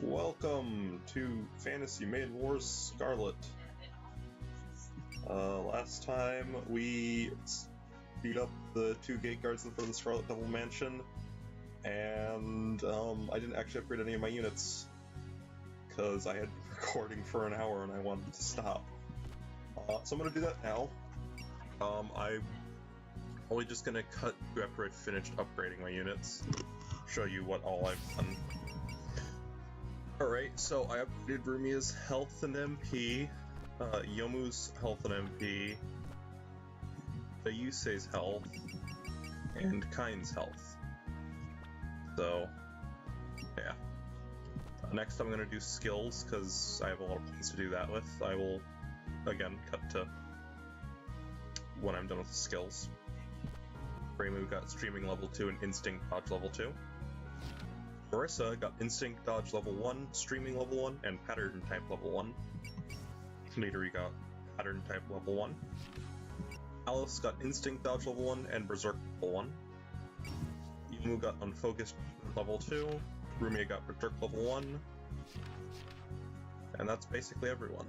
Welcome to Fantasy Maiden Wars Scarlet. Last time we beat up the two gate guards in front of the Scarlet Devil Mansion, and I didn't actually upgrade any of my units because I had been recording for an hour and I wanted to stop. So I'm going to do that now. I'm only just going to cut to after I've finished upgrading my units, show you what all I've done. Alright, so I upgraded Rumia's health and MP, Yomu's health and MP, Yusei's health, and Kain's health. So, yeah. Next I'm going to do skills, because I have a lot of things to do that with. I will, again, cut to when I'm done with the skills. Reimu got Streaming level 2 and Instinct Dodge level 2. Marissa got Instinct Dodge level 1, Streaming level 1, and Pattern Type level 1. Nidori got Pattern Type level 1. Alice got Instinct Dodge level 1 and Berserk level 1. Yumu got Unfocused level 2. Rumia got Berserk level 1. And that's basically everyone.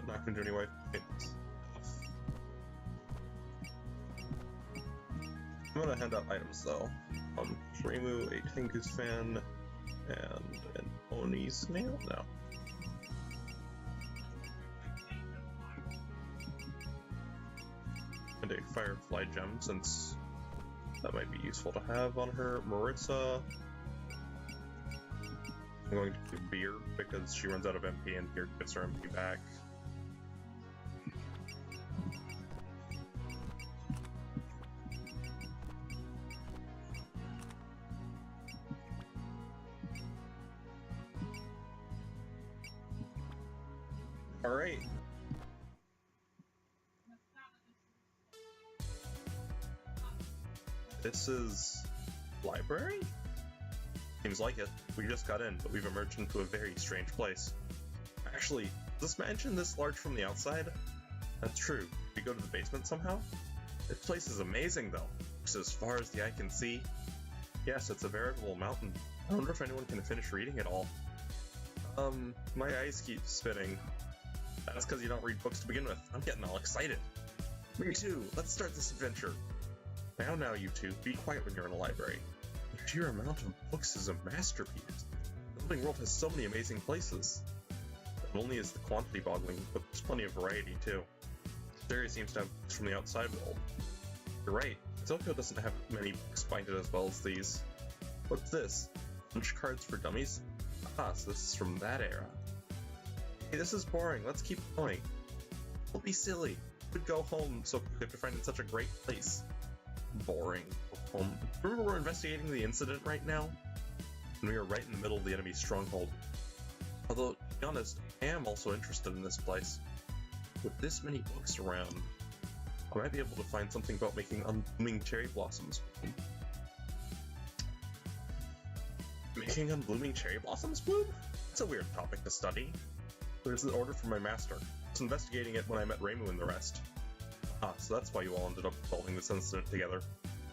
Not gonna do any wife points. I'm gonna hand out items though. Reimu, a Tengu's fan, and an Oni snail? No. And a Firefly gem, since that might be useful to have on her. Marissa, I'm going to do Beer, because she runs out of MP and Beer gives her MP back. Alright. This is... library? Seems like it. We just got in, but we've emerged into a very strange place. Actually, is this mansion this large from the outside? That's true. Did we go to the basement somehow? This place is amazing though. Looks as far as the eye can see. Yes, it's a veritable mountain. I wonder if anyone can finish reading it all. My eyes keep spinning. That's because you don't read books to begin with. I'm getting all excited. Me too. Let's start this adventure. Now, you two. Be quiet when you're in a library. The sheer amount of books is a masterpiece. The Building World has so many amazing places. Not only is the quantity boggling, but there's plenty of variety too. This area seems to have books from the outside world. You're right. Tokyo doesn't have many books binded as well as these. What's this? Punch cards for dummies? Ah, so this is from that era. Hey, this is boring. Let's keep going. Don't be silly. We could go home, so we have to find in such a great place. Boring. Remember we're investigating the incident right now? And we are right in the middle of the enemy's stronghold. Although, to be honest, I am also interested in this place. With this many books around, I might be able to find something about making unblooming cherry blossoms. Making unblooming cherry blossoms bloom? That's a weird topic to study. There's an order from my master. I was investigating it when I met Reimu and the rest. Ah, so that's why you all ended up solving this incident together.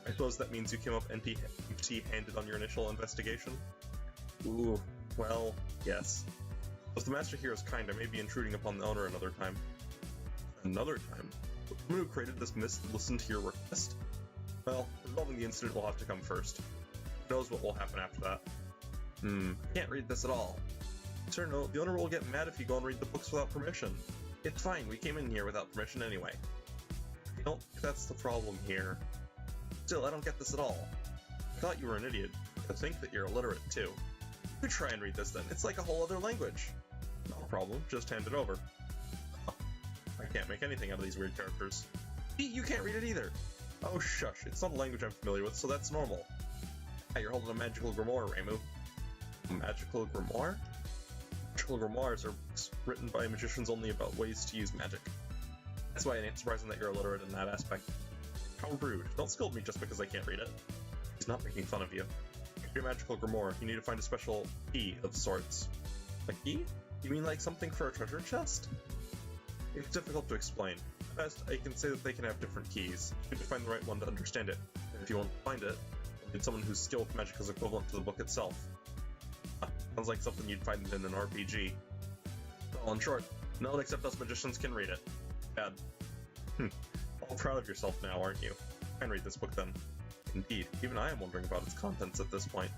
I suppose that means you came up empty-handed on your initial investigation? Ooh, well, yes. As the master here is kind, I may be intruding upon the owner another time. Another time? The woman who created this mist listened to your request? Well, resolving the incident will have to come first. Who knows what will happen after that? I can't read this at all. Sir, no, the owner will get mad if you go and read the books without permission. It's fine, we came in here without permission anyway. I don't think that's the problem here. Still, I don't get this at all. I thought you were an idiot. I think that you're illiterate, too. You try and read this then, it's like a whole other language. No problem, just hand it over. Huh. I can't make anything out of these weird characters. You can't read it either! Oh shush, it's not a language I'm familiar with, so that's normal. Ah, you're holding a magical grimoire, Reimu. A magical grimoire? Magical grimoires are books written by magicians only about ways to use magic. That's why it ain't surprising that you're illiterate in that aspect. How rude. Don't scold me just because I can't read it. He's not making fun of you. To your magical grimoire, you need to find a special key of sorts. A key? You mean like something for a treasure chest? It's difficult to explain. best, I can say that they can have different keys. You need to find the right one to understand it. And if you won't find it, you need someone whose skill with magic is equivalent to the book itself. Sounds like something you'd find in an RPG. Well, in short, no one except us magicians can read it. Bad. All proud of yourself now, aren't you? Try and read this book then. Indeed, even I am wondering about its contents at this point.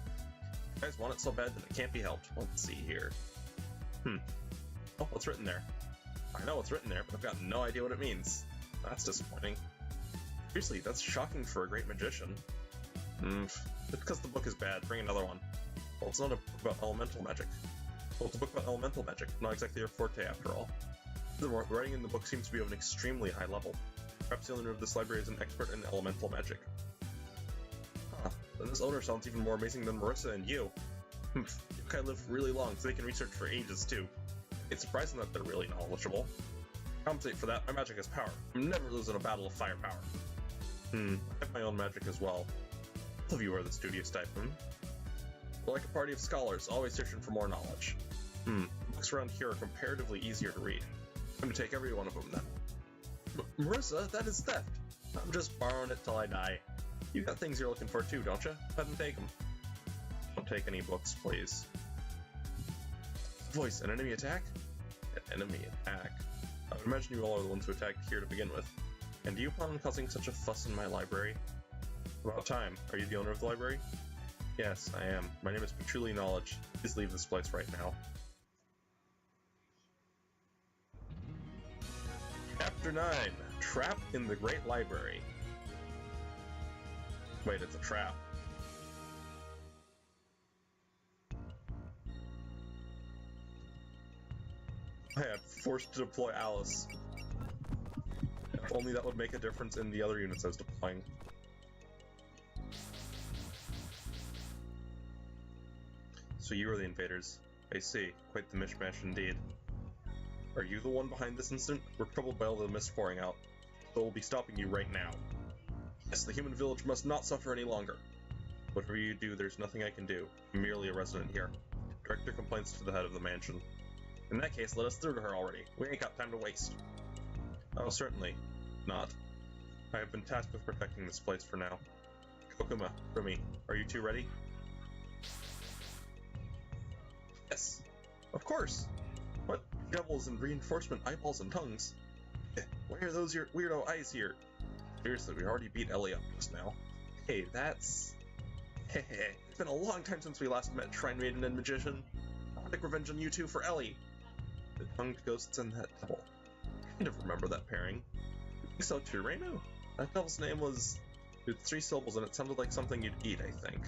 You guys want it so bad that it can't be helped. Let's see here. Oh, what's written there? I know what's written there, but I've got no idea what it means. That's disappointing. Seriously, that's shocking for a great magician. It's because the book is bad. Bring another one. Well, it's not a book about elemental magic. Well, it's a book about elemental magic, not exactly your forte after all. Furthermore, the writing in the book seems to be of an extremely high level. Perhaps the owner of this library is an expert in elemental magic. Then this owner sounds even more amazing than Marissa and you. You guys live really long, so they can research for ages too. It's surprising that they're really knowledgeable. To compensate for that, my magic has power. I'm never losing a battle of firepower. I have my own magic as well. Both of you are the studious type, We're like a party of scholars, always searching for more knowledge. Books around here are comparatively easier to read. I'm gonna take every one of them then. Marissa, that is theft. I'm just borrowing it till I die. You got things you're looking for too, don't you? Go ahead and take them. Don't take any books, please. Voice, an enemy attack? An enemy attack? I would imagine you all are the ones who attacked here to begin with. And do you plan on causing such a fuss in my library? About time. Are you the owner of the library? Yes, I am. My name is Patchouli Knowledge. Please leave this place right now. Chapter 9. Trap in the Great Library. Wait, it's a trap. I am forced to deploy Alice. If only that would make a difference in the other units I was deploying. So you are the invaders. I see. Quite the mishmash indeed. Are you the one behind this incident? We're troubled by all the mist pouring out. So we'll be stopping you right now. Yes, the human village must not suffer any longer. Whatever you do, there's nothing I can do. I'm merely a resident here. Direct your complaints to the head of the mansion. In that case, let us through to her already. We ain't got time to waste. Oh, certainly not. I have been tasked with protecting this place for now. Kokuma, Rumi, are you two ready? Yes, of course. What devils and reinforcement eyeballs and tongues? Why are those your weirdo eyes here? Seriously, we already beat Ellie up just now. Hey, that's... Hehe, it's been a long time since we last met, Shrine Maiden and Magician. I'll take revenge on you two for Ellie. The tongued ghosts and that devil. I kind of remember that pairing. I think so too, Reimu? That devil's name was... with 3 syllables and it sounded like something you'd eat, I think.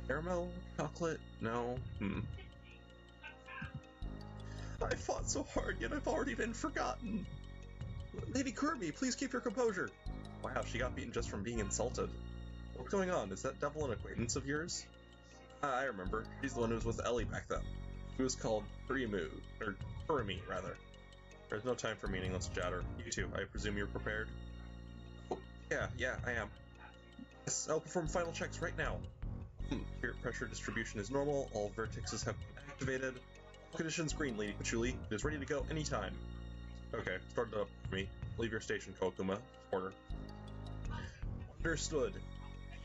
Caramel? Chocolate? No? I fought so hard, yet I've already been forgotten. Lady Kirby, please keep your composure. Wow, she got beaten just from being insulted. What's going on? Is that devil an acquaintance of yours? I remember. She's the one who was with Ellie back then. She was called Kurimu, or Kurumi, rather. There's no time for meaningless chatter. You two, I presume you're prepared? Oh, yeah, I am. Yes, I'll perform final checks right now. Spirit pressure distribution is normal, all vertexes have been activated. All conditions green, Lady Patchouli. It is ready to go anytime. Okay, start it up for me. Leave your station, Kokuma. Order. Understood.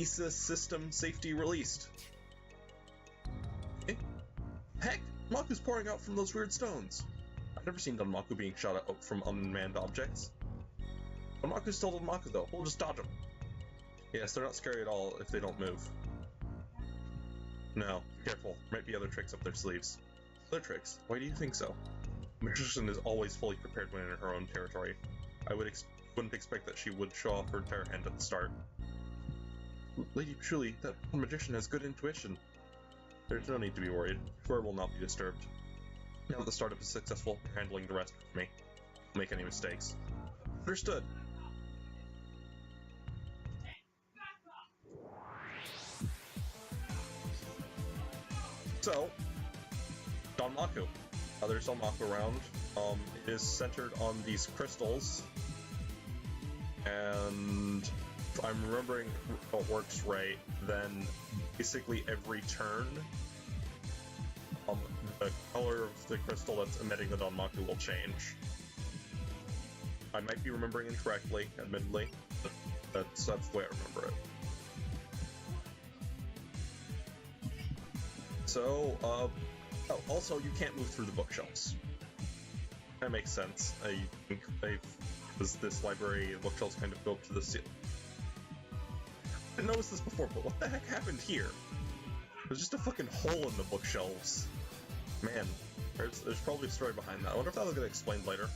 ESA system safety released. Eh? Heck! Maku's pouring out from those weird stones. I've never seen Danmaku being shot at from unmanned objects. Danmaku's still Danmaku though. We'll just dodge them. Yes, they're not scary at all if they don't move. No, careful. Might be other tricks up their sleeves. Other tricks? Why do you think so? Magician is always fully prepared when in her own territory. I wouldn't expect that she would show off her entire hand at the start. Lady Patchouli, that magician has good intuition. There's no need to be worried. Fleur will not be disturbed. Now that the startup is successful, you're handling the rest for me. Don't make any mistakes. Understood. So, Danmaku. There's Danmaku around. It is centered on these crystals. And if I'm remembering how it works right, then basically every turn, the color of the crystal that's emitting the Danmaku will change. I might be remembering incorrectly, admittedly, but that's the way I remember it. So, oh, also, you can't move through the bookshelves. That makes sense. I think because this library bookshelves kind of go up to the ceiling. I didn't notice this before, but what the heck happened here? There's just a fucking hole in the bookshelves. Man, there's probably a story behind that. I wonder if that was going to explain later.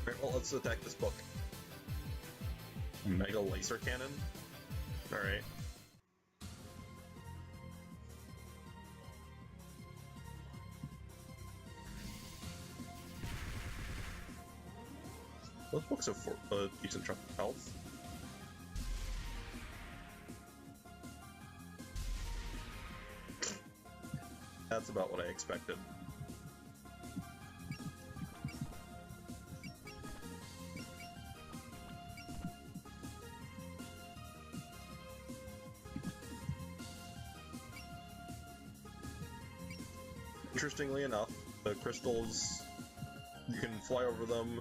Alright, well, let's attack this book. Mega laser cannon? Alright. Those books have a decent chunk of health. That's about what I expected. Interestingly enough, the crystals, you can fly over them.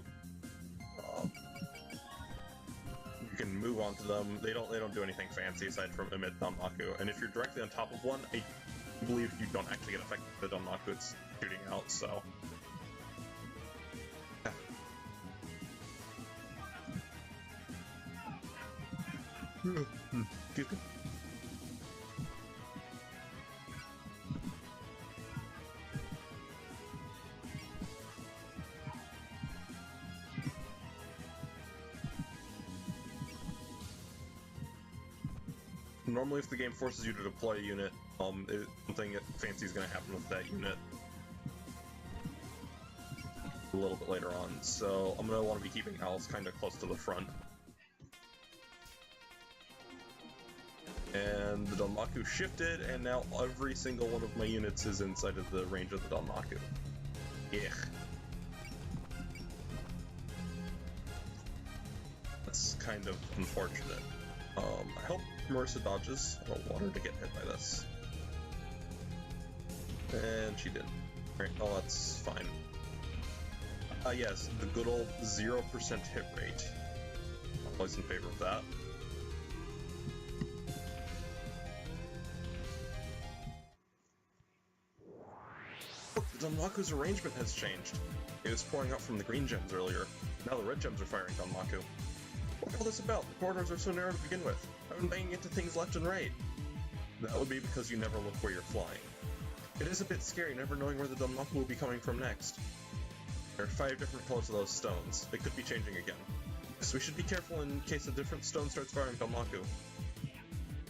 You can move onto them. They don't do anything fancy aside from emit Danmaku. And if you're directly on top of one, I believe you don't actually get affected by the Danmaku it's shooting out. So. Excuse me. Normally, if the game forces you to deploy a unit, something fancy is going to happen with that unit a little bit later on. So I'm going to want to be keeping Alice kind of close to the front. And the Danmaku shifted, and now every single one of my units is inside of the range of the Danmaku. Yeah. That's kind of unfortunate. I hope Marissa dodges. I don't want her to get hit by this. And she did. Alright, oh, that's fine. Yes, the good old 0% hit rate. I'm always in favor of that. Look, the Danmaku's arrangement has changed. It was pouring out from the green gems earlier. Now the red gems are firing Danmaku. What's all this about? The corridors are so narrow to begin with. I've been banging into things left and right. That would be because you never look where you're flying. It is a bit scary never knowing where the Danmaku will be coming from next. There are 5 different colors of those stones. They could be changing again. So we should be careful in case a different stone starts firing Danmaku.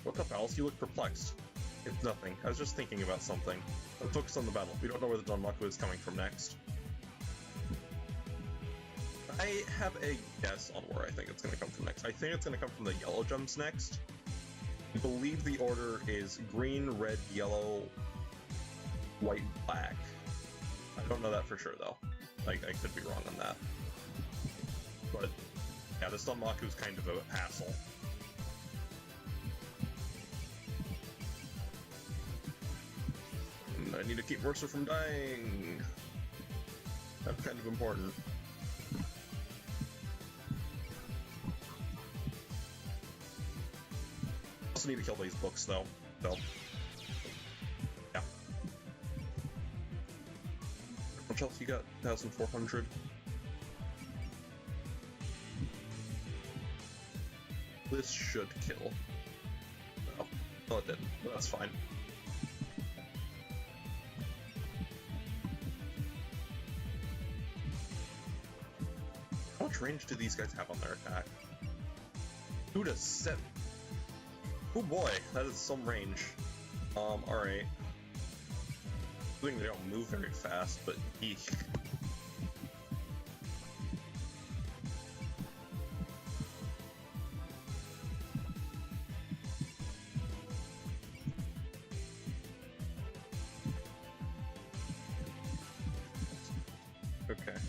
What's up, Alice? You look perplexed. It's nothing. I was just thinking about something. Let's focus on the battle. We don't know where the Danmaku is coming from next. I have a guess on where I think it's going to come from next. I think it's going to come from the yellow gems next. I believe the order is green, red, yellow, white, black. I don't know that for sure, though. I could be wrong on that. But, yeah, this Danmaku is kind of a hassle. And I need to keep Mercer from dying. That's kind of important. Also need to kill these books, though. So, yeah. How much else you got? 1,400. This should kill. Oh, no, it didn't. But that's fine. How much range do these guys have on their attack? 2 to 7. Oh boy, that is some range. Alright. I think they don't move very fast, but eek. Okay.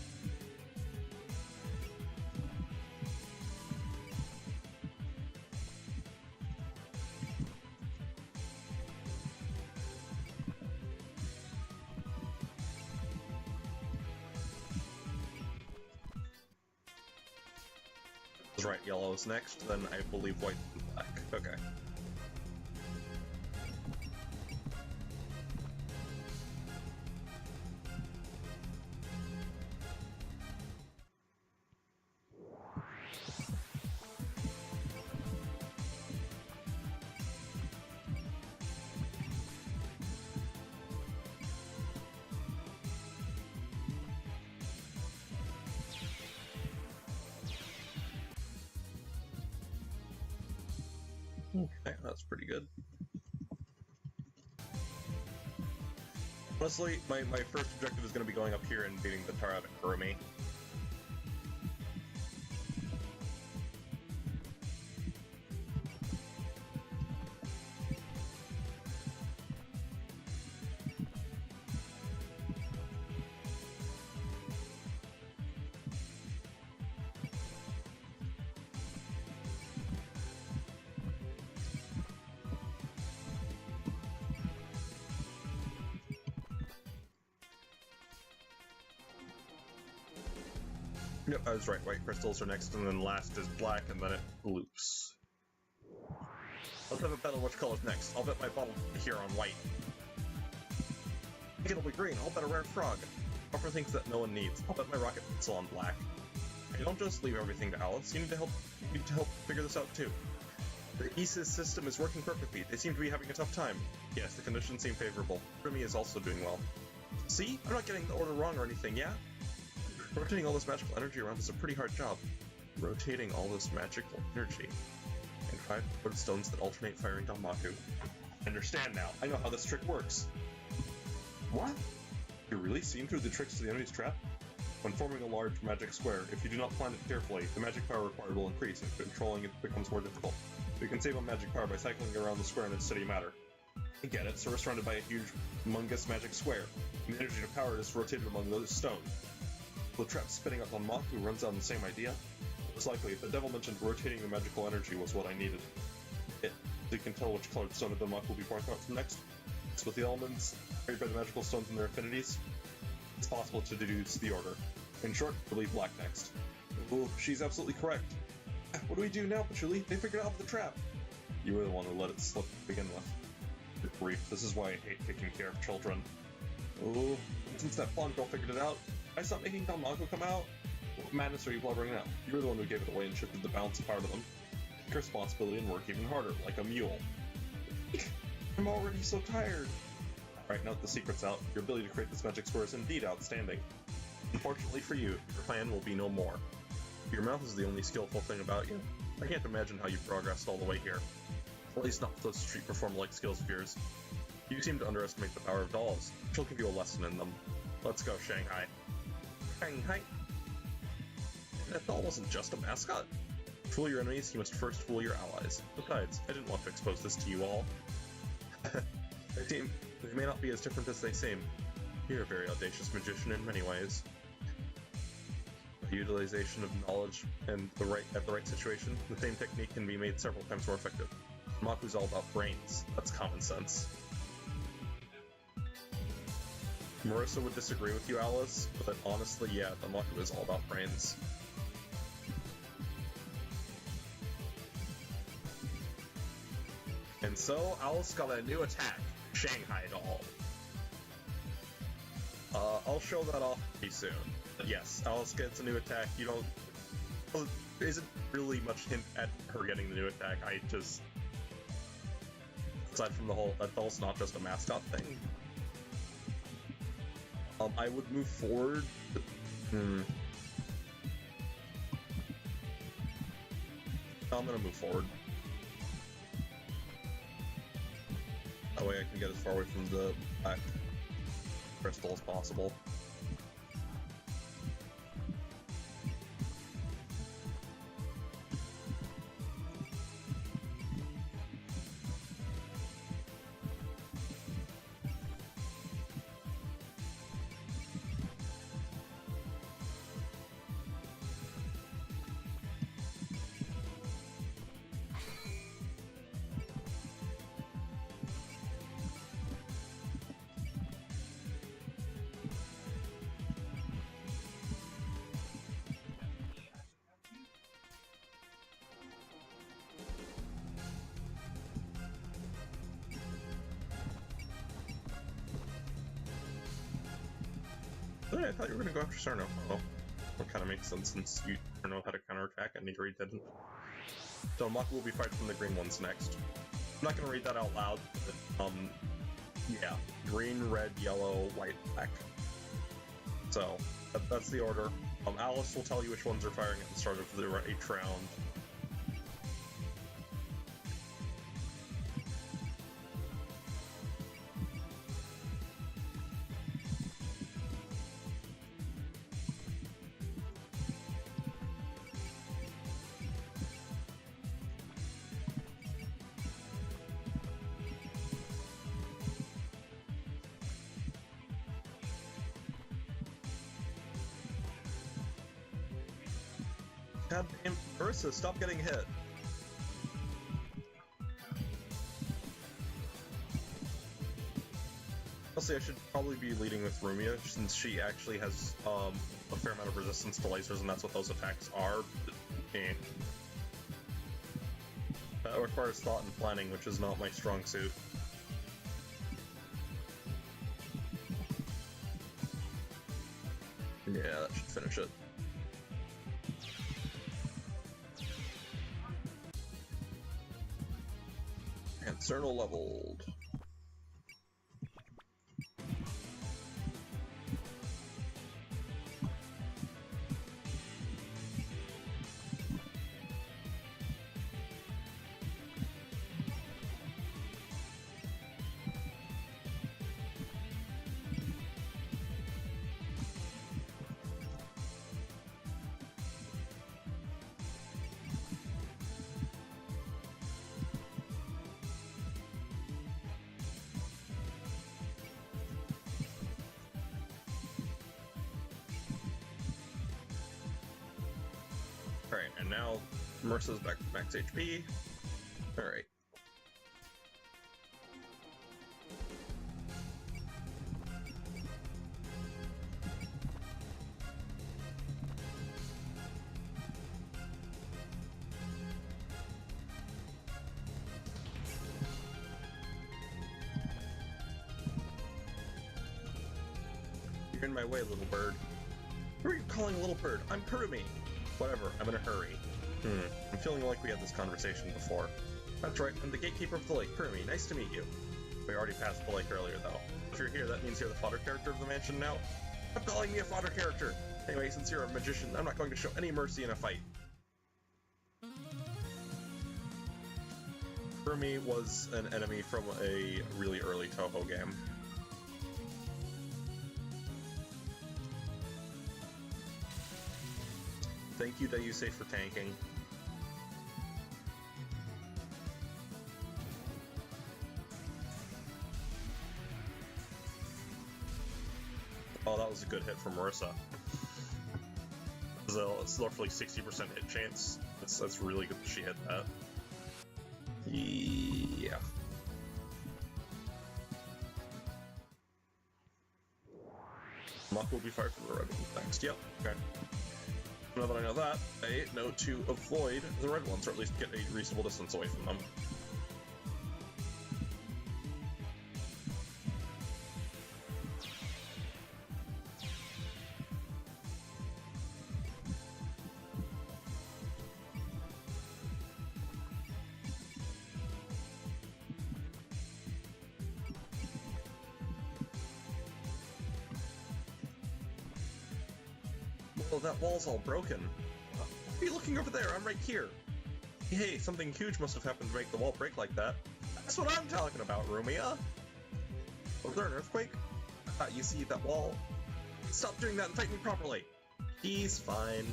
was right, yellow is next, then I believe white and black. Okay. Okay, that's pretty good. Honestly, my first objective is going to be going up here and beating the tar out of Kurumi. Yep, I was right. White crystals are next, and then last is black, and then it loops. Let's have a battle which color's next. I'll bet my bottle here on white. I think it'll be green. I'll bet a rare frog. Offer things that no one needs. I'll bet my rocket pencil on black. I don't just leave everything to Alice. You need to help figure this out too. The ESIS system is working perfectly. They seem to be having a tough time. Yes, the conditions seem favorable. Remy is also doing well. See? I'm not getting the order wrong or anything, yeah? Rotating all this magical energy around is a pretty hard job. Rotating all this magical energy. And 5 wood stones that alternate firing Danmaku. I understand now. I know how this trick works. What? You're really seeing through the tricks to the enemy's trap? When forming a large magic square, if you do not plan it carefully, the magic power required will increase, and controlling it becomes more difficult. You can save on magic power by cycling around the square in a steady manner. I get it, so we're surrounded by a huge, humongous magic square. And the energy to power it is rotated among those stones. The trap spinning up on Maku runs on the same idea. Most likely, the devil mentioned rotating the magical energy was what I needed. So you can tell which colored stone of the Maku will be pouring out from next. It's with the elements created by the magical stones and their affinities. It's possible to deduce the order. In short, we'll leave black next. Oh, she's absolutely correct. What do we do now, Patchouli? They figured out the trap. You were the one who let it slip to begin with. Good grief, this is why I hate taking care of children. Oh, since that blonde girl figured it out, I stopped making Danmaku come out. What madness are you blubbering now? You were the one who gave it away and shifted the balance of power to them. Take responsibility and work even harder, like a mule. I'm already so tired. Alright, now that the secret's out, your ability to create this magic square is indeed outstanding. Unfortunately for you, your plan will be no more. Your mouth is the only skillful thing about you. I can't imagine how you've progressed all the way here. At least not with those street performer-like skills of yours. You seem to underestimate the power of dolls. She'll give you a lesson in them. Let's go, Shanghai. Shanghai? That doll wasn't just a mascot. To fool your enemies, you must first fool your allies. Besides, I didn't want to expose this to you all. They may not be as different as they seem. You're a very audacious magician in many ways. The utilization of knowledge and at the right situation, the same technique can be made several times more effective. Maku's all about brains. That's common sense. Marissa would disagree with you, Alice, but honestly, yeah, Danmaku is all about brains. And so, Alice got a new attack, Shanghai Doll. I'll show that off pretty soon. But yes, Alice gets a new attack. You don't... Well, there isn't really much hint at her getting the new attack. I just... Aside from the whole, that doll's not just a mascot thing. I would move forward. I'm gonna move forward. That way I can get as far away from the black crystal as possible. Really? I thought you were gonna go after Sarno. Oh, that kind of makes sense since you don't know how to counterattack and Nigiri didn't. So Maka will be fighting from the green ones next. I'm not gonna read that out loud, but, yeah. Green, red, yellow, white, black. So, that's the order. Alice will tell you which ones are firing at the start of each round. God damn, Ursa, stop getting hit. Honestly, I should probably be leading with Rumia, since she actually has a fair amount of resistance to lasers, and that's what those attacks are. That requires thought and planning, which is not my strong suit. Yeah, that should finish it. And Cernal leveled. Alright, and now Mercer's back to max HP. Alright. You're in my way, little bird. Who are you calling little bird? I'm Kurumi. Whatever, I'm in a hurry. I'm feeling like we had this conversation before. That's right, I'm the gatekeeper of the lake. Kurumi, nice to meet you. We already passed the lake earlier, though. If you're here, that means you're the fodder character of the mansion now? Stop calling me a fodder character! Anyway, since you're a magician, I'm not going to show any mercy in a fight. Kurumi was an enemy from a really early Touhou game. Thank you, Dayuse, for tanking. Oh, that was a good hit from Marissa. It's roughly 60% hit chance. That's really good that she hit that. Yeah. Muck will be fired from the red one next. Yep, okay. Now that I know that, I know to avoid the red ones, or at least get a reasonable distance away from them. Oh, that wall's all broken. What are you looking over there? I'm right here. Hey, something huge must have happened to make the wall break like that. That's what I'm talking about, Rumia. Was there an earthquake? You see that wall? Stop doing that and fight me properly. He's fine.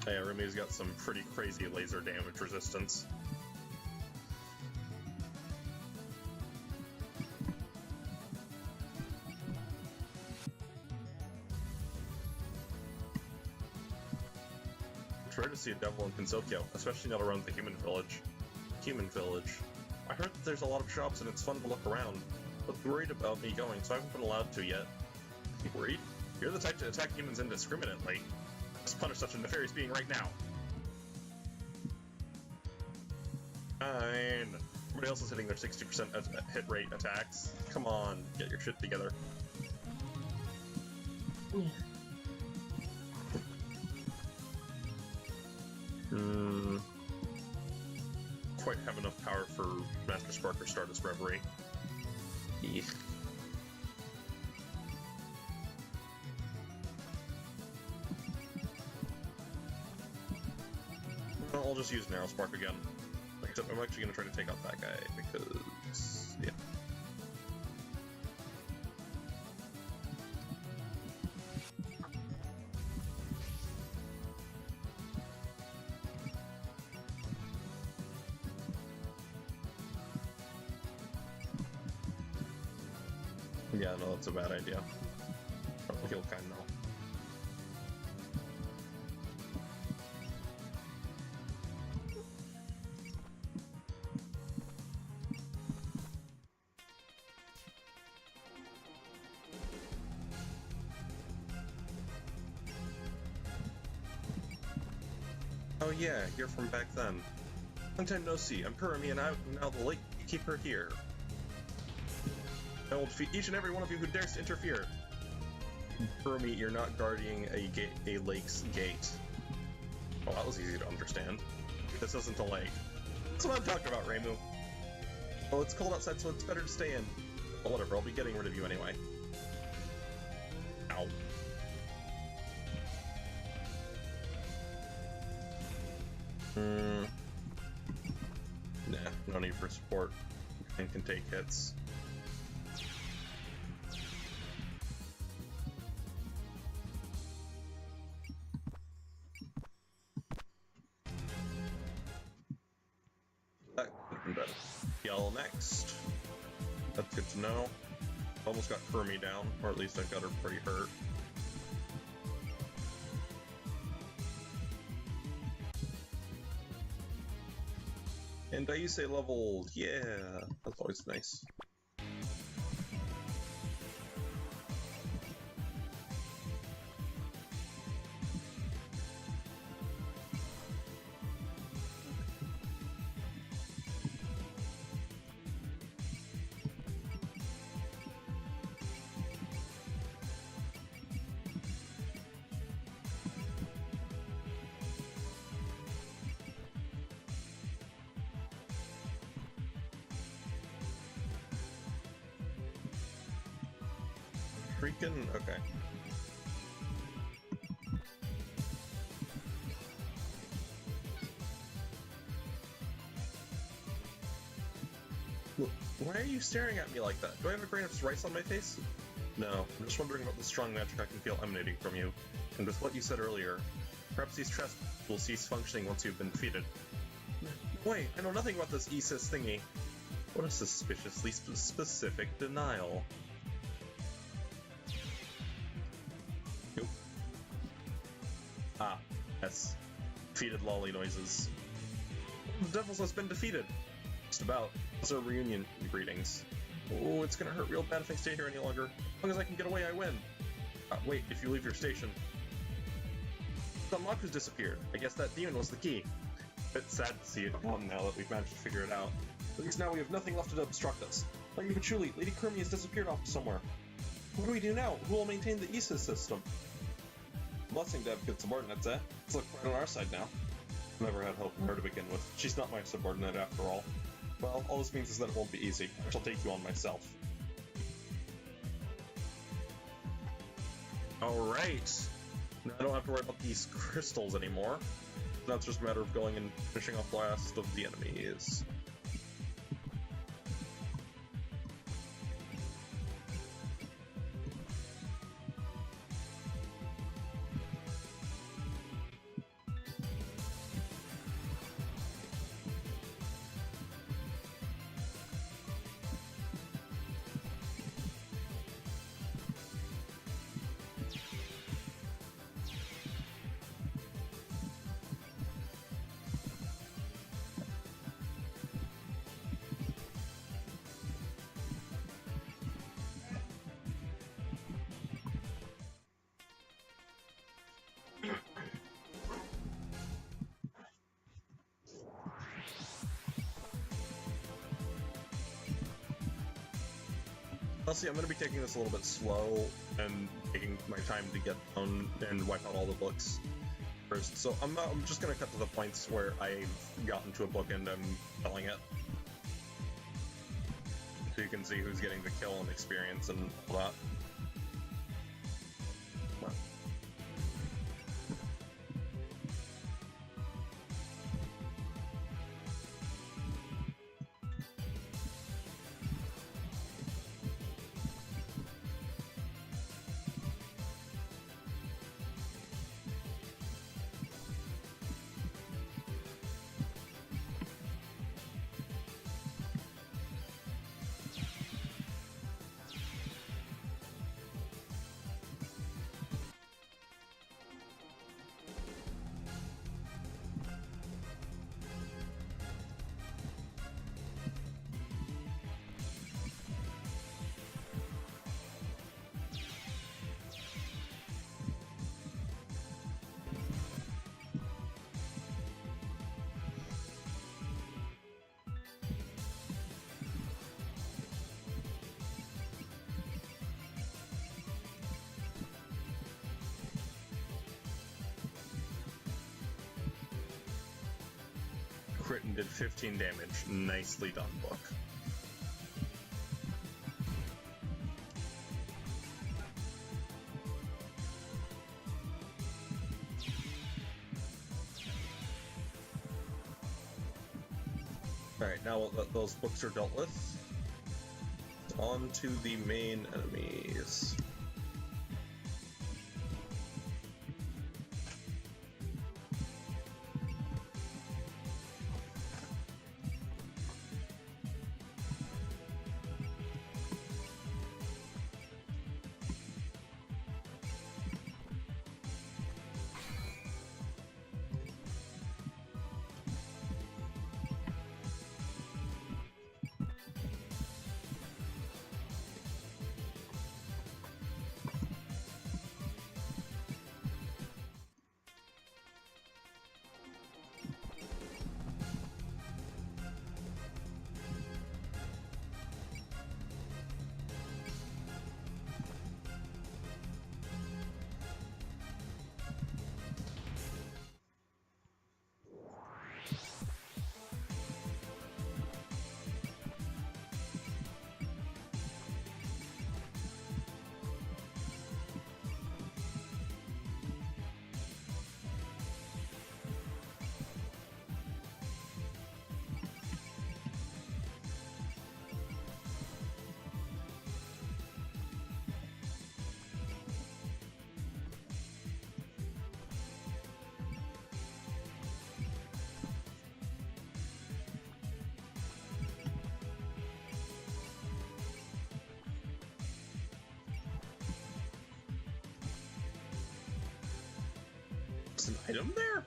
Yeah, Rumi's got some pretty crazy laser damage resistance. It's rare to see a devil in Pinsokyo, especially not around the human village. Human village. I heard that there's a lot of shops and it's fun to look around, but they're worried about me going, so I haven't been allowed to yet. You worried? You're the type to attack humans indiscriminately. Let's punish such a nefarious being right now. Fine. Everybody else is hitting their 60% hit rate attacks. Come on, get your shit together. Quite have enough power for Master Spark or Stardust Reverie. Eek. Well, I'll just use Narrow Spark again. Except I'm actually going to try to take out that guy, because... yeah. Yeah, no, that's a bad idea. I'll heal kind now. Oh yeah, you're from back then. Long time no see. I'm Kurumi and I'm now the lake keeper here. I will defeat each and every one of you who dares to interfere. Kurumi, you're not guarding a lake's gate. Oh, that was easy to understand. This isn't a lake. That's what I'm talking about, Reimu. Well, it's cold outside, so it's better to stay in. Well, whatever, I'll be getting rid of you anyway. Ow. Nah, no need for support. And can take hits. That could have been better. Yell next. That's good to know. Almost got Kurumi down, or at least I got her pretty hurt. And Daise leveled, yeah, that's always nice. Freaking okay. Look, why are you staring at me like that? Do I have a grain of rice on my face? No, I'm just wondering about the strong magic I can feel emanating from you. And with what you said earlier, perhaps these traps will cease functioning once you've been defeated. Wait, I know nothing about this ESIS thingy. What a suspiciously specific denial. Ah, yes. Defeated lolly noises. The Devils has been defeated. Just about. Those are reunion greetings. Oh, it's gonna hurt real bad if I stay here any longer. As long as I can get away, I win. Wait, if you leave your station. Danmaku's disappeared. I guess that demon was the key. Bit sad to see it gone now that we've managed to figure it out. At least now we have nothing left to obstruct us. Like even truly, Lady Kurumi has disappeared off somewhere. What do we do now? Who will maintain the ESIS system? Blessing to have good subordinates, eh? It's like right on our side now. Never had hope in her to begin with. She's not my subordinate after all. Well, all this means is that it won't be easy. I shall take you on myself. Alright! Now I don't have to worry about these crystals anymore. Now it's just a matter of going and finishing off the last of the enemies. Honestly, I'm going to be taking this a little bit slow and taking my time to get down and wipe out all the books first. So I'm just going to cut to the points where I've gotten to a book and I'm telling it. So you can see who's getting the kill and experience and all that. Crit and did 15 damage. Nicely done, book. Alright, now that those books are dealt with, on to the main enemies. An item there?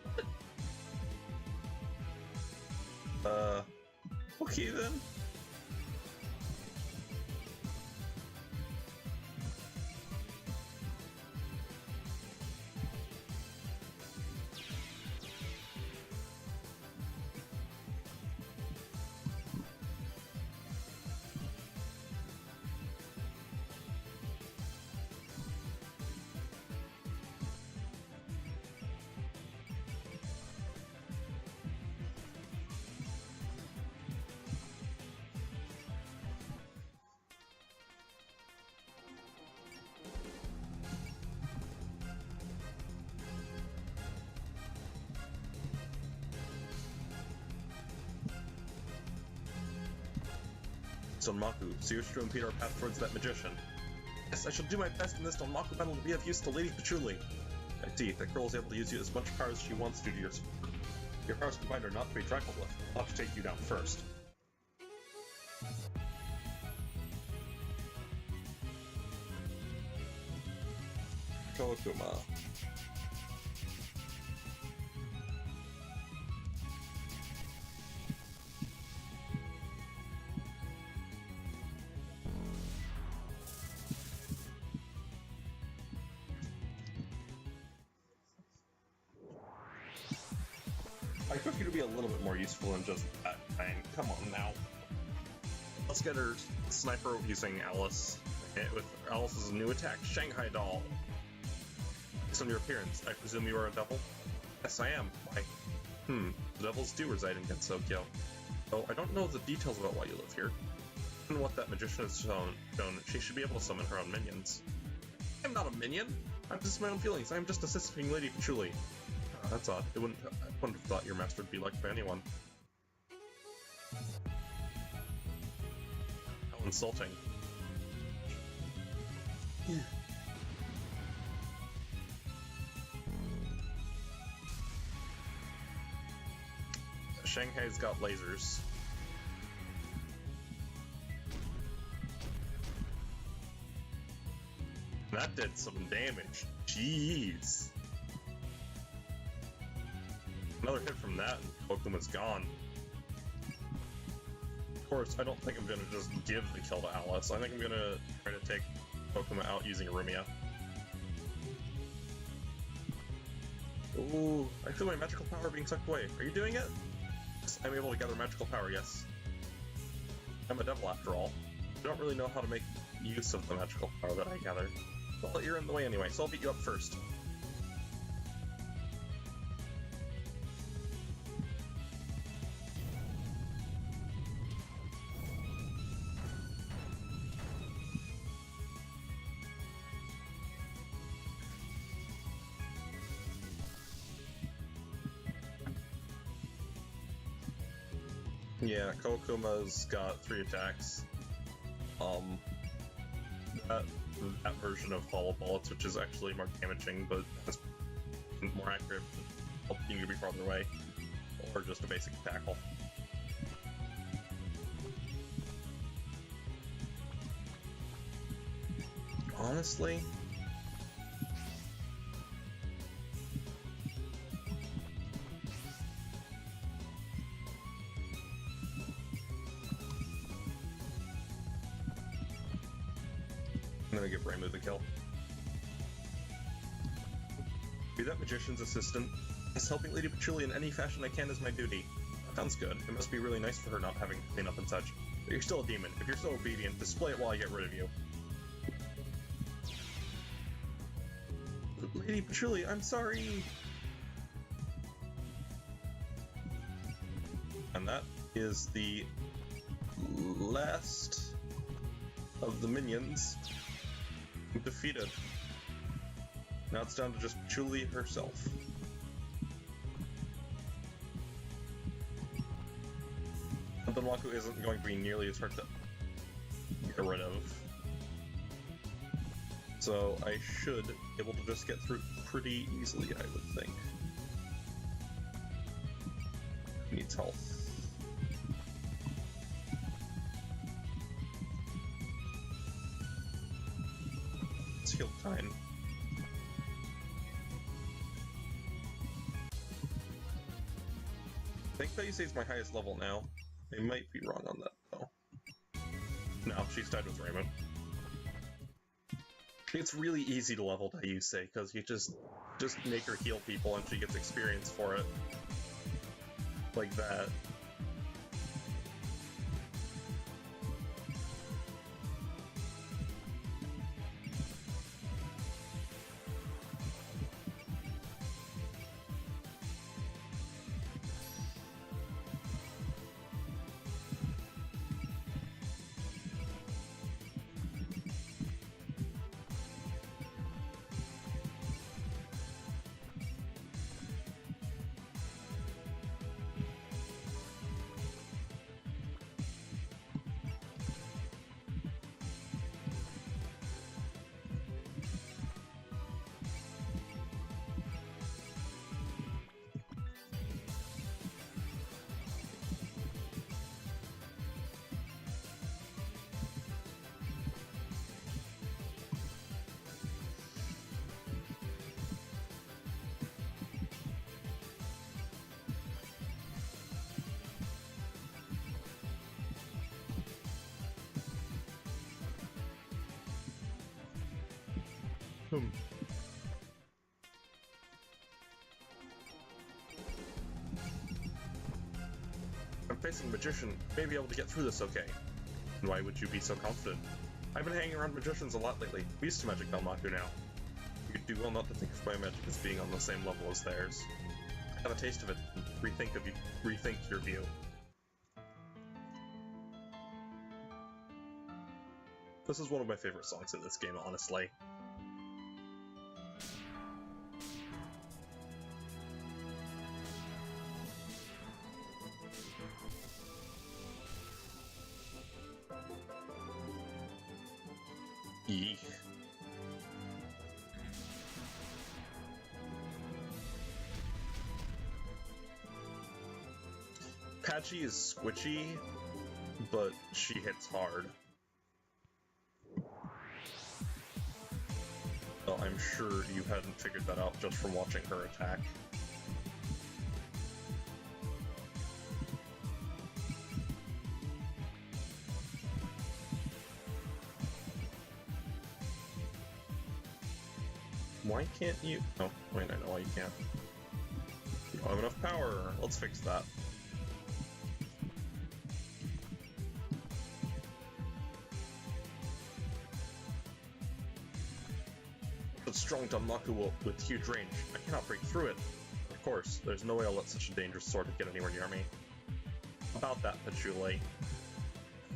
Okay then. Sonmaku, so you wish to impede our path towards that magician. Yes, I shall do my best in this Sonmaku battle to be of use to Lady Patchouli. I see, that girl is able to use you as much power as she wants to do your support. Your powers combined are not to be trifled with. I'll have to take you down first. Kawakuma. I expect you to be a little bit more useful than just that thing. Come on now. Let's get her sniper using Alice. With Alice's new attack, Shanghai Doll. Based on your appearance, I presume you are a devil? Yes, I am. Why? The devils do reside in Gensokyo. Though I don't know the details about why you live here. Given what that magician has shown, she should be able to summon her own minions. I'm not a minion! I'm just my own feelings. I'm just assisting Lady Patchouli. Oh, that's odd. I wouldn't have thought your master would be liked by anyone. How insulting. Yeah. Shanghai's got lasers. That did some damage. Jeez. Another hit from that and Pokemon's gone. Of course, I don't think I'm gonna just give the kill to Alice. I think I'm gonna try to take Pokemon out using Arumia. Ooh, I feel my magical power being sucked away. Are you doing it? Yes, I'm able to gather magical power, yes. I'm a devil after all. I don't really know how to make use of the magical power that I gather. Well, you're in the way anyway, so I'll beat you up first. Yeah, Kokuma's got 3 attacks. That version of Hollow Bullets, which is actually more damaging, but has more accurate, helping you to be farther away, or just a basic tackle. Honestly, I'm gonna give Rainbow the kill. Be that magician's assistant. Yes, helping Lady Patchouli in any fashion I can is my duty. Sounds good. It must be really nice for her not having to clean up and such. But you're still a demon. If you're so obedient, display it while I get rid of you. Lady Patchouli, I'm sorry! And that is the last of the minions defeated. Now it's down to just Patchouli herself. And Benwaku isn't going to be nearly as hard to get rid of. So I should be able to just get through pretty easily, I would think. Needs health. Heal time. I think Bayuse is my highest level now. I might be wrong on that though. No, she's tied with Raymond. It's really easy to level Bayuse because you just make her heal people and she gets experience for it. Like that. I'm facing a magician. May be able to get through this okay. Why would you be so confident? I've been hanging around magicians a lot lately. We used to magic Belmaku now. You do well not to think of my magic as being on the same level as theirs. Have a taste of it and rethink your view. This is one of my favorite songs in this game, honestly. Eek. Patchy is squishy, but she hits hard. Well, I'm sure you hadn't figured that out just from watching her attack. Why can't you? Oh, wait, I know why you can't. You don't have enough power. Let's fix that. But strong Danmaku with huge range. I cannot break through it. Of course, there's no way I'll let such a dangerous sword get anywhere near me. About that, Patchouli.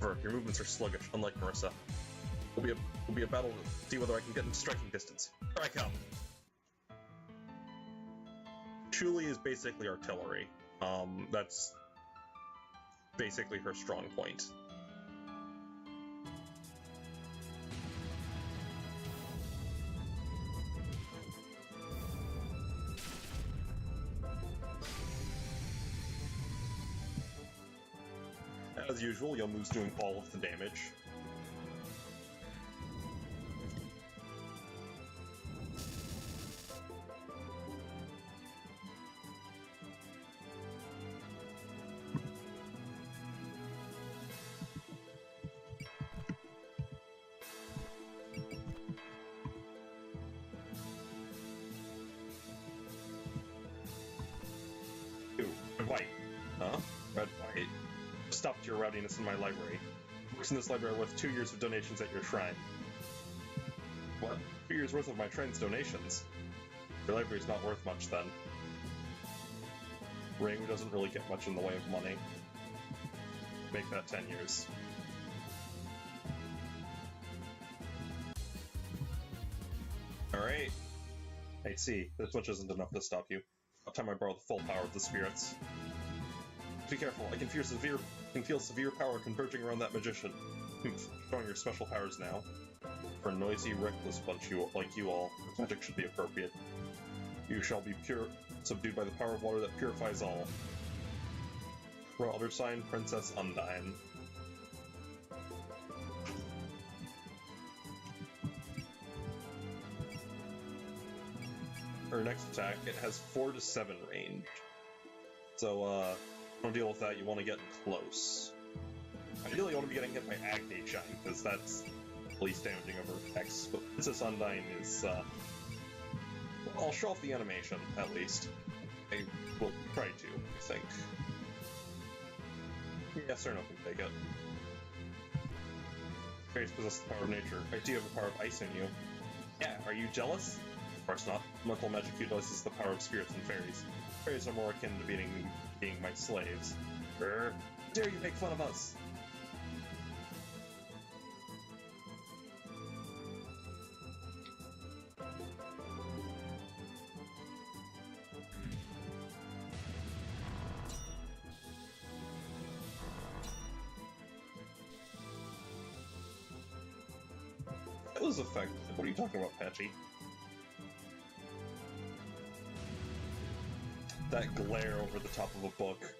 Your movements are sluggish, unlike Marissa. It'll be a battle to see whether I can get into striking distance. Here I come! Patchouli is basically artillery. That's basically her strong point. As usual, Yomu's doing all of the damage. Ooh, red white. Huh? Red white. Stopped your rowdiness in my library. Books in this library are worth 2 years of donations at your shrine. What? 2 years worth of my shrine's donations? Your library's not worth much then. Rangu doesn't really get much in the way of money. Make that 10 years. Alright. I see. This much isn't enough to stop you. About time I borrow the full power of the spirits. Be careful, I can feel severe power converging around that magician. Showing your special powers now. For a noisy, reckless bunch like you all, magic should be appropriate. You shall be subdued by the power of water that purifies all. Royal Elder Sign, Princess Undine. Her next attack, it has 4 to 7 range. So, don't deal with that, you want to get close. Ideally, you want to be getting hit by Agni Shine, because that's the least damaging of her attacks, but Princess Undine is, I'll show off the animation, at least. I will try to, I think. Yes or no can take it. Fairies possess the power of nature. I do have the power of ice in you. Yeah, are you jealous? Of course not. Mental magic utilizes the power of spirits and fairies. Fairies are more akin to being my slaves. Dare you make fun of us? That was effective. What are you talking about, Patchy? That glare over the top of a book.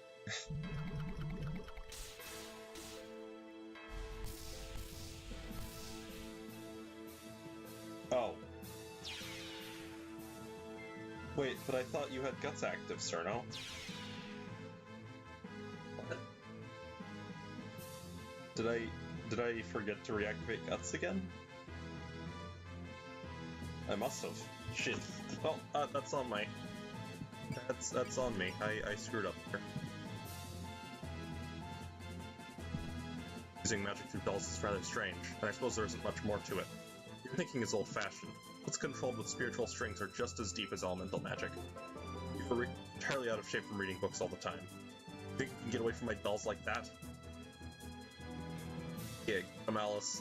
Oh. Wait, but I thought you had Guts active, Cerno. What? Did I forget to reactivate Guts again? I must have. Shit. Well, that's on my... That's on me. I screwed up there. Using magic through dolls is rather strange, and I suppose there isn't much more to it. Your thinking is old-fashioned. What's controlled with spiritual strings are just as deep as elemental magic. You're entirely out of shape from reading books all the time. Think you can get away from my dolls like that? Gig, I'm Alice.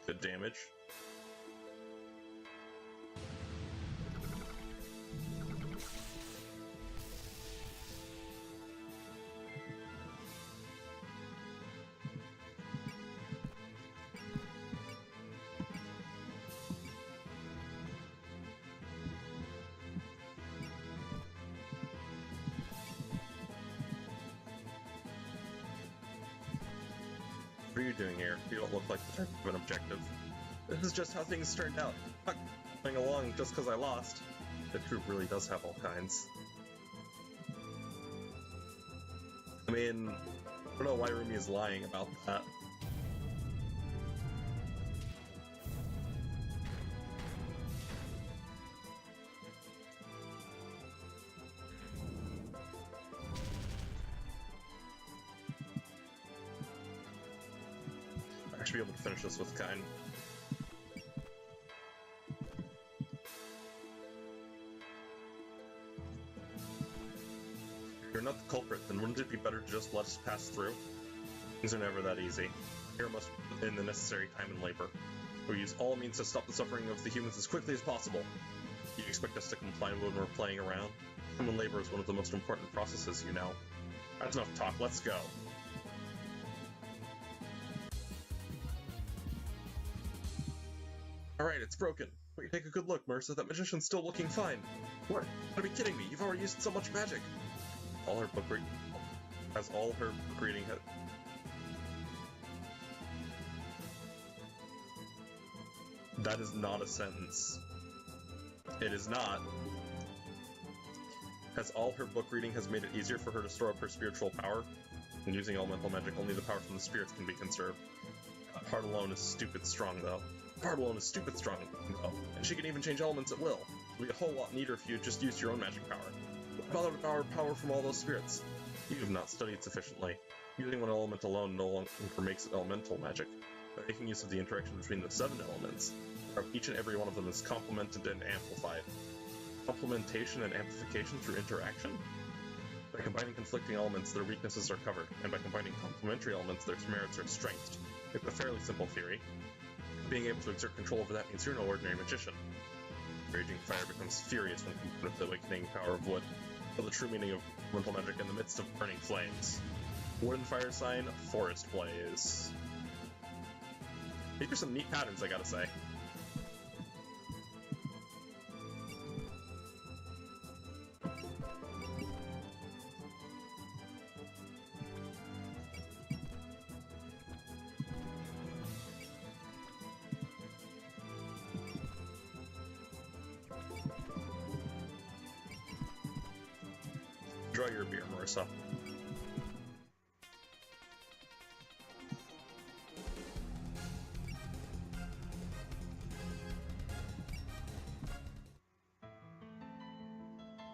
Good damage. What are you doing here? You don't look like the type of an objective. This is just how things turned out. Not going along just because I lost. The troop really does have all kinds. I mean, I don't know why Rumi is lying about that. I should be able to finish this with kind. If you're not the culprit, then wouldn't it be better to just let us pass through? Things are never that easy. Here must put in the necessary time and labor. We use all means to stop the suffering of the humans as quickly as possible. You expect us to comply when we're playing around? Time and labor is one of the most important processes, you know. That's enough talk, let's go. Alright, it's broken. Wait, take a good look, Mercer. That magician's still looking fine. What? You gotta be kidding me. You've already used so much magic. All her book reading... Has all her book reading... That is not a sentence. It is not. Has all her book reading has made it easier for her to store up her spiritual power? And using elemental magic, only the power from the spirits can be conserved. That part alone is stupid strong, though. Part alone is stupid strong, though. And she can even change elements at will. It would be a whole lot neater if you just used your own magic power. What bother to borrow power from all those spirits? You have not studied sufficiently. Using one element alone no longer makes it elemental magic. By making use of the interaction between the 7 elements, each and every one of them is complemented and amplified. Complementation and amplification through interaction? By combining conflicting elements, their weaknesses are covered, and by combining complementary elements, their merits are strengthened. It's a fairly simple theory. Being able to exert control over that means you're no ordinary magician. Raging fire becomes furious when combined with the awakening power of wood. But the true meaning of elemental magic in the midst of burning flames. Wood and fire sign, forest blaze. These are some neat patterns, I gotta say. Enjoy your beer, Marissa.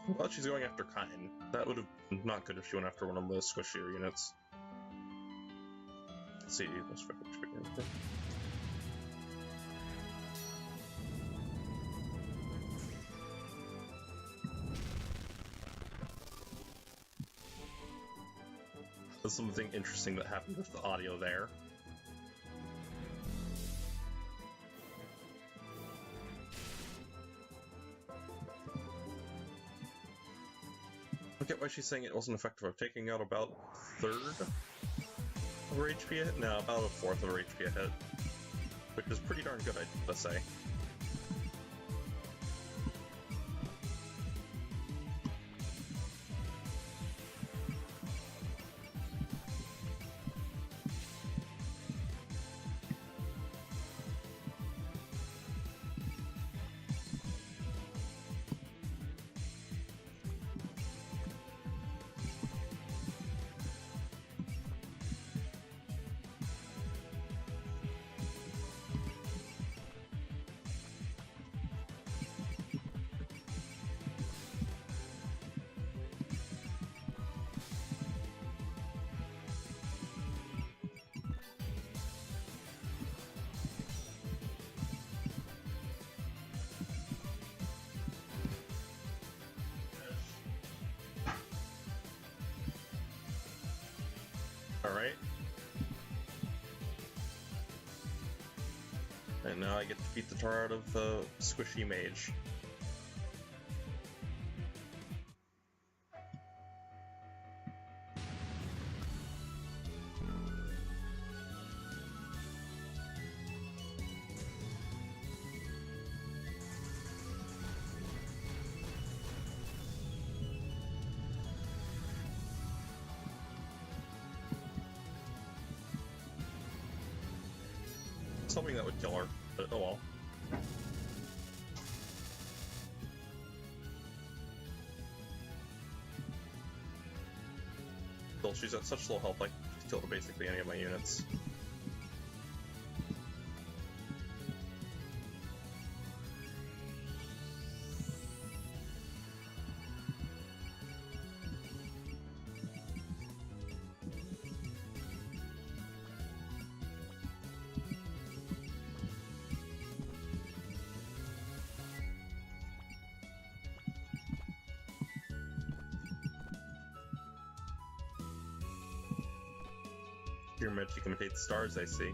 I'm glad she's going after Kine. That would have been not good if she went after one of the squishier units. Let's see, let's figure out. There's something interesting that happened with the audio there. I get why she's saying it wasn't effective. I'm taking out about a third of her HP a hit? No, about a fourth of her HP a hit. Which is pretty darn good, I'd have to say. And now I get to beat the tar out of Squishy Mage. I was hoping that would kill her, but oh well. Still, she's at such low health, I can kill basically any of my units. Your magic imitate the stars, I see.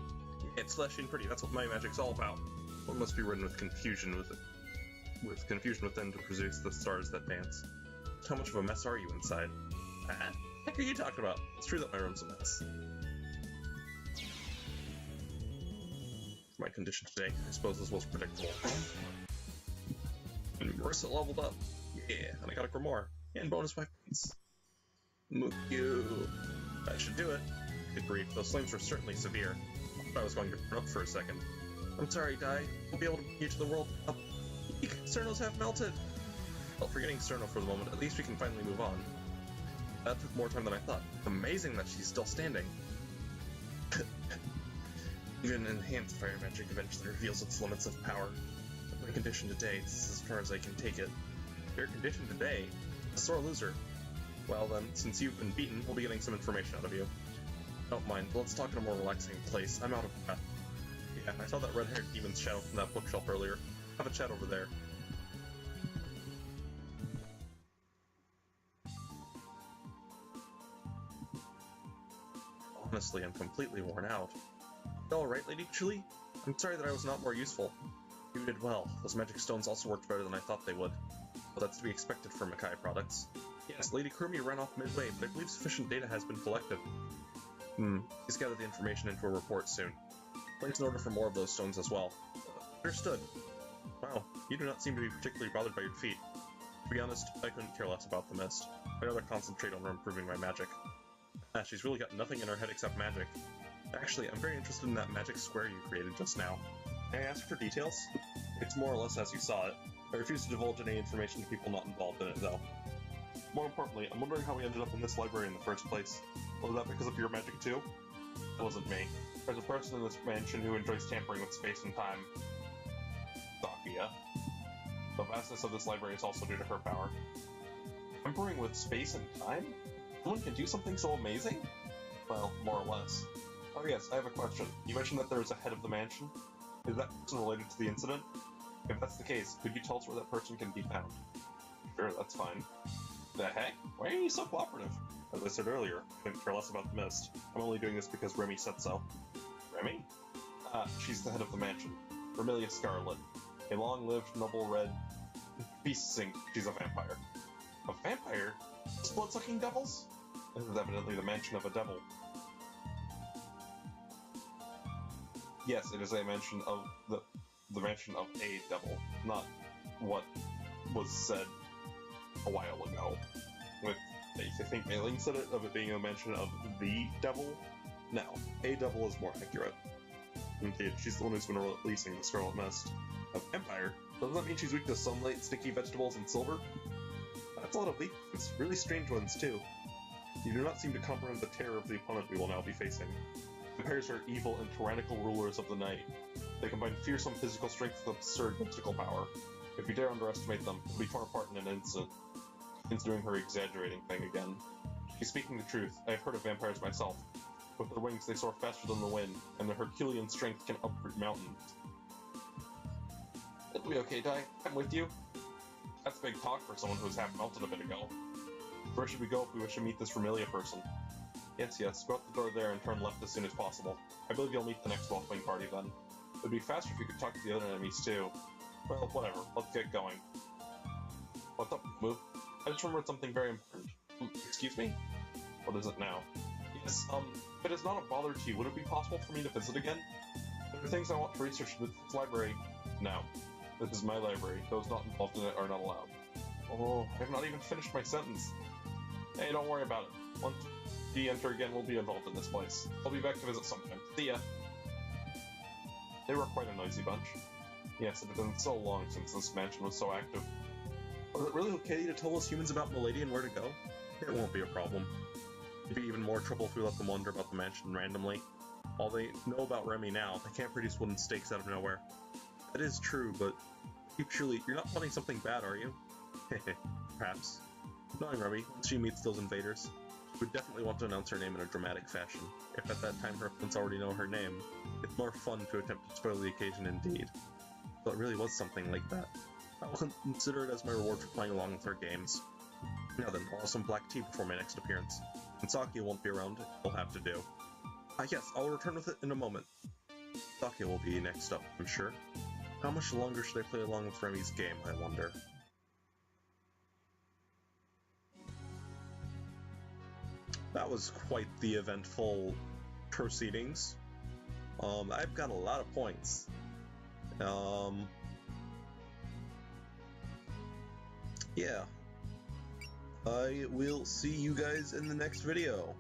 It's flashy and pretty, that's what my magic's all about. One must be ridden with confusion within to produce the stars that dance. How much of a mess are you inside? What the heck are you talking about? It's true that my room's a mess. My condition today, I suppose this was predictable. And Marissa leveled up. Yeah, and I got a Grimoire. And bonus 5 points. Mukyu. That should do it. Good grief, those flames were certainly severe. I thought I was going to burn up for a second. I'm sorry, Dai. We'll be able to bring you to the world up. Eek, Cernos have melted! Well, forgetting Cerno for the moment, at least we can finally move on. That took more time than I thought. Amazing that she's still standing. Even enhanced fire magic eventually reveals its limits of power. But my condition today is as far as I can take it. Your condition today? A sore loser. Well then, since you've been beaten, we'll be getting some information out of you. Don't mind, let's talk in a more relaxing place. I'm out of breath. Yeah, I saw that red-haired demon's shadow from that bookshelf earlier. Have a chat over there. Honestly, I'm completely worn out. Alright, Lady Chili? I'm sorry that I was not more useful. You did well. Those magic stones also worked better than I thought they would. But that's to be expected from Makai products. Yes, Lady Kurumi ran off midway, but I believe sufficient data has been collected. Please gather the information into a report soon. Place an order for more of those stones as well. Understood. Wow, you do not seem to be particularly bothered by your defeat. To be honest, I couldn't care less about the mist. I'd rather concentrate on improving my magic. She's really got nothing in her head except magic. Actually, I'm very interested in that magic square you created just now. May I ask for details? It's more or less as you saw it. I refuse to divulge any information to people not involved in it, though. More importantly, I'm wondering how we ended up in this library in the first place. Was that because of your magic too? It wasn't me. There's a person in this mansion who enjoys tampering with space and time. Sakia. The vastness of this library is also due to her power. Tampering with space and time? Someone can do something so amazing? Well, more or less. Oh yes, I have a question. You mentioned that there is a head of the mansion. Is that person related to the incident? If that's the case, could you tell us where that person can be found? Sure, that's fine. The heck? Why are you so cooperative? As I said earlier, I couldn't care less about the mist. I'm only doing this because Remy said so. Remy? She's the head of the mansion. Vermilia Scarlet. A long-lived, noble red beast sink. She's a vampire. A vampire? Blood-sucking devils? This is evidently the mansion of a devil. Yes, it is a mansion of the mansion of a devil, not what was said a while ago. With, I think Mailing said it, of it being a mention of the devil. No, a devil is more accurate. Indeed, she's the one who's been releasing the Scarlet Mist. A vampire? Doesn't that mean she's weak to sunlight, sticky vegetables, and silver? That's a lot of weaknesses, really strange ones too. You do not seem to comprehend the terror of the opponent we will now be facing. Vampires are evil and tyrannical rulers of the night. They combine fearsome physical strength with absurd mystical power. If you dare underestimate them, you'll be torn apart in an instant. She's doing her exaggerating thing again. She's speaking the truth. I have heard of vampires myself. With their wings, they soar faster than the wind, and their Herculean strength can uproot mountains. It'll be okay, Dai. I'm with you. That's big talk for someone who was half melted a bit ago. Where should we go if we wish to meet this familiar person? Yes, go out the door there and turn left as soon as possible. I believe you'll meet the next welcoming party then. It'd be faster if you could talk to the other enemies too. Well, whatever. Let's get going. What's up, Move? I just remembered something very important. Excuse me? What is it now? Yes, if it is not a bother to you, would it be possible for me to visit again? There are things I want to research in this library. No. This is my library. Those not involved in it are not allowed. Oh, I have not even finished my sentence. Hey, don't worry about it. Once we enter again, we'll be involved in this place. I'll be back to visit sometime. See ya. They were quite a noisy bunch. Yes, it had been so long since this mansion was so active. Was it really okay to tell us humans about Milady and where to go? It won't be a problem. It'd be even more trouble if we let them wander about the mansion randomly. All they know about Remy now, they can't produce wooden stakes out of nowhere. That is true, but surely you're not plotting something bad, are you? Perhaps. Knowing Remy, once she meets those invaders, she would definitely want to announce her name in a dramatic fashion. If at that time her opponents already know her name, it's more fun to attempt to spoil the occasion indeed. So it really was something like that. I will consider it as my reward for playing along with her games. Now then, I'll have some black tea before my next appearance. When Saki won't be around, it'll have to do. Yes, I'll return with it in a moment. Saki will be next up, I'm sure. How much longer should I play along with Remy's game, I wonder? That was quite the eventful proceedings. I've got a lot of points. Yeah. I will see you guys in the next video.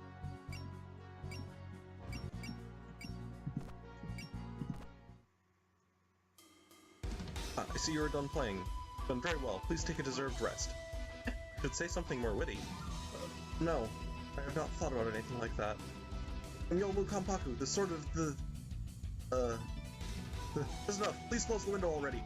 I see you're done playing. Done very well. Please take a deserved rest. Should say something more witty. No, I have not thought about anything like that. Yomu Kampaku, the sort of the... That's enough. Please close the window already.